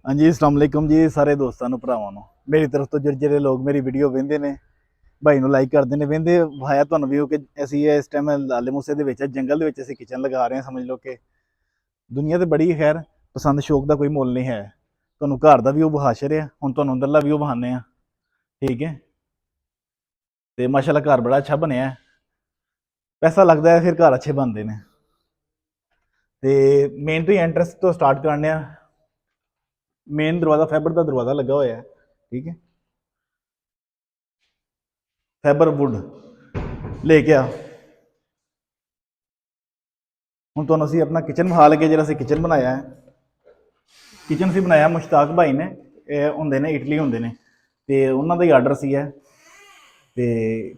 हाँ जी, अस्सलाम वालेकुम जी सारे दोस्तों ਨੂੰ ਭਰਾਵਾਂ ਨੂੰ ਮੇਰੀ ਤਰਫ ਤੋਂ ਜਿਹੜੇ ਲੋਕ ਮੇਰੀ ਵੀਡੀਓ ਵੇਖਦੇ ਨੇ ਭਾਈ ਨੂੰ ਲਾਈਕ ਕਰਦੇ ਨੇ ਵੇਖਦੇ ਵਾਇਆ ਤੁਹਾਨੂੰ ਵੀ ਕਿ ਅਸੀਂ ਇਸ ਟਾਈਮ ਲਾਲੇ ਮੂਸੇ ਦੇ ਵਿੱਚ ਜੰਗਲ ਦੇ ਵਿੱਚ ਅਸੀਂ ਕਿਚਨ ਲਗਾ ਰਹੇ ਹਾਂ। ਸਮਝ ਲਓ ਕਿ ਦੁਨੀਆ ਤੇ ਬੜੀ ਖੈਰ ਪਸੰਦ ਸ਼ੌਕ ਦਾ ਕੋਈ ਮੁੱਲ ਨਹੀਂ ਹੈ। ਤੁਹਾਨੂੰ ਘਰ ਦਾ ਵੀ ਉਹ ਵਿਖਾ ਛੜਿਆ, ਹੁਣ ਤੁਹਾਨੂੰ ਅੰਦਰਲਾ ਵੀ ਉਹ ਵਿਖਾਉਂਦੇ ਆ। ਠੀਕ ਹੈ, ਤੇ ਮਾਸ਼ਾਅੱਲਾ ਘਰ ਬੜਾ ਅੱਛਾ ਬਣਿਆ ਹੈ। ਪੈਸਾ ਲੱਗਦਾ ਹੈ ਫਿਰ ਘਰ ਅੱਛੇ ਬਣਦੇ ਨੇ। ਤੇ ਮੇਨ ਤੋਂ ਐਂਟਰੈਂਸ ਤੋਂ ਸਟਾਰਟ ਕਰਨੇ ਆ। ਮੇਨ ਦਰਵਾਜ਼ਾ ਫਾਈਬਰ ਦਾ ਦਰਵਾਜ਼ਾ ਲੱਗਾ ਹੋਇਆ ਹੈ। ਠੀਕ ਹੈ, ਫਾਈਬਰ ਵੁੱਡ ਲੈ ਕੇ ਆ। ਹੁਣ ਤੁਹਾਨੂੰ ਅਸੀਂ ਆਪਣਾ ਕਿਚਨ ਵਿਖਾ ਲਗੇ। ਜਿਹੜਾ ਅਸੀਂ ਕਿਚਨ ਬਣਾਇਆ ਹੈ, ਕਿਚਨ ਅਸੀਂ ਬਣਾਇਆ ਮੁਸ਼ਤਾਕ ਭਾਈ ਨੇ, ਇਹ ਹੁੰਦੇ ਨੇ ਇਟਲੀ ਹੁੰਦੇ ਨੇ, ਤੇ ਉਹਨਾਂ ਦਾ ਹੀ ਆਰਡਰ ਸੀ ਹੈ। ਤੇ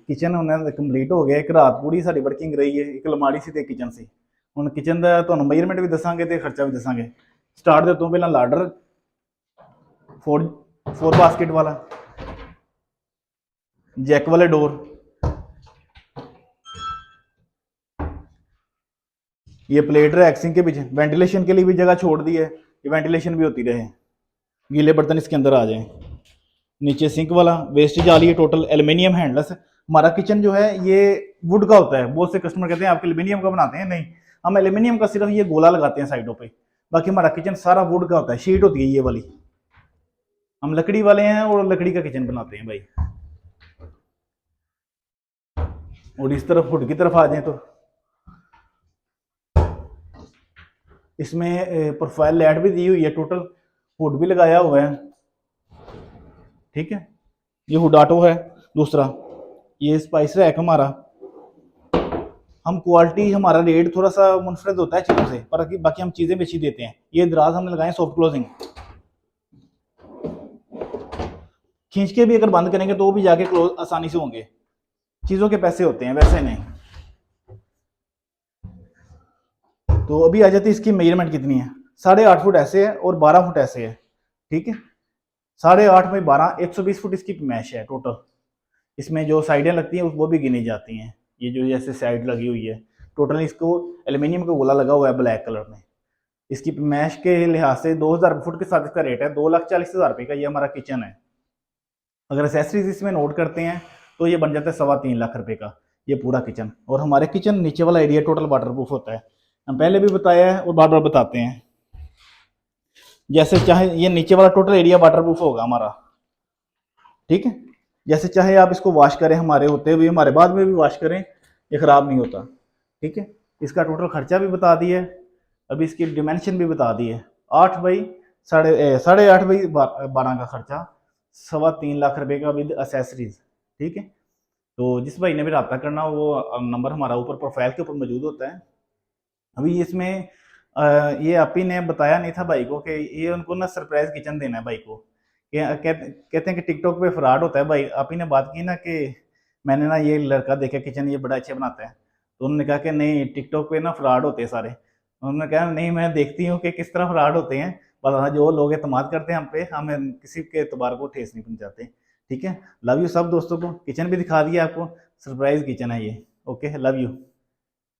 ਕਿਚਨ ਉਹਨਾਂ ਦਾ ਕੰਪਲੀਟ ਹੋ ਗਿਆ। ਇੱਕ ਰਾਤ ਪੂਰੀ ਸਾਡੀ ਵਰਕਿੰਗ ਰਹੀ ਹੈ। ਇੱਕ ਅਲਮਾਰੀ ਸੀ ਤੇ ਕਿਚਨ ਸੀ। ਹੁਣ ਕਿਚਨ ਦਾ ਤੁਹਾਨੂੰ ਮੇਜਰਮੈਂਟ ਵੀ ਦੱਸਾਂਗੇ ਤੇ ਖਰਚਾ ਵੀ ਦੱਸਾਂਗੇ। ਸਟਾਰਟ ਦੇ ਤੋਂ ਪਹਿਲਾਂ ਲਾਡਰ 4 बास्केट वाला, जैक वाले डोर, ये प्लेट रैक सिंक के पीछे वेंटिलेशन के लिए भी जगह छोड़ दी है कि वेंटिलेशन भी होती रहे, गीले बर्तन इसके अंदर आ जाएं। नीचे सिंक वाला वेस्टेज आ रही है टोटल एल्युमिनियम हैंडलेस। हमारा किचन जो है ये वुड का होता है। बहुत से कस्टमर कहते हैं आप एल्युमिनियम का बनाते हैं, नहीं, हम एल्युमिनियम का सिर्फ ये गोला लगाते हैं साइडों पे, बाकी हमारा किचन सारा वुड का होता है। शीट होती है ये वाली, हम लकड़ी वाले हैं और लकड़ी का किचन बनाते हैं भाई। और इस तरफ हुड की तरफ आ जाए तो इसमें प्रोफाइल लाइट भी दी हुई है, टोटल हुड भी लगाया हुआ है। ठीक है, ये हुड ऑटो है। दूसरा ये स्पाइस रैक हमारा, हम क्वालिटी हमारा रेट थोड़ा सा मुनफरद होता है चीज़ों से, पर बाकी हम चीज़ें बेची देते हैं। ये दराज हमने लगाए सॉफ्ट क्लोजिंग, खींच के भी अगर बंद करेंगे तो भी जाके क्लोज आसानी से होंगे। चीज़ों के पैसे होते हैं, वैसे नहीं। तो अभी आ जाती है इसकी मेजरमेंट कितनी है। 8.5 फुट ऐसे है और 12 फुट ऐसे है। ठीक है, 8.5 बाई 12, 120 फुट इसकी मैश है टोटल। इसमें जो साइडें लगती हैं वो भी गिनी जाती हैं। ये जो जैसे साइड लगी हुई है, टोटल इसको एल्युमिनियम का गोला लगा हुआ है ब्लैक कलर में। इसकी मैश के लिहाज से 2000 फुट के साथ इसका रेट है 2,40,000 रुपये का। ये हमारा किचन है। अगर एसेसरीज इसमें नोट करते हैं तो ये बन जाता है 3.25 लाख रुपये का ये पूरा किचन। और हमारे किचन नीचे वाला एरिया टोटल वाटर प्रूफ होता है। हम पहले भी बताया है और बार बार बताते हैं। जैसे चाहे ये नीचे वाला टोटल एरिया वाटर प्रूफ होगा हमारा। ठीक है, जैसे चाहे आप इसको वॉश करें, हमारे होते हुए हमारे बाद में भी वॉश करें, ये ख़राब नहीं होता। ठीक है, इसका टोटल खर्चा भी बता दिया है। अभी इसकी डिमेंशन भी बता दी है। 8 बाई 8.5 बाई 12 का खर्चा 3.25 लाख रुपये का विद एसेसरीज। ठीक है, तो जिस भाई ने भी रब्ता करना वो नंबर हमारा ऊपर प्रोफाइल के ऊपर मौजूद होता है। अभी इसमें ये आप ही ने बताया नहीं था भाई को कि ये उनको ना सरप्राइज किचन देना है भाई को। कहते हैं कि टिकटॉक पे फ्रॉड होता है। भाई आप ही ने बात की ना कि मैंने ना ये लड़का देखा किचन ये बड़ा अच्छा बनाता है, तो उन्होंने कहा कि नहीं टिकटॉक पे ना फ्रॉड होते हैं सारे। उन्होंने कहा नहीं, मैं देखती हूँ कि किस तरह फ्रॉड होते हैं, पर हाँ जो लोग एतमाद करते हैं हम पे, हम किसी के एतबार को ठेस नहीं पहुँचाते। ठीक है, लव यू सब दोस्तों को। किचन भी दिखा दिया आपको, सरप्राइज किचन है ये। Okay, love you.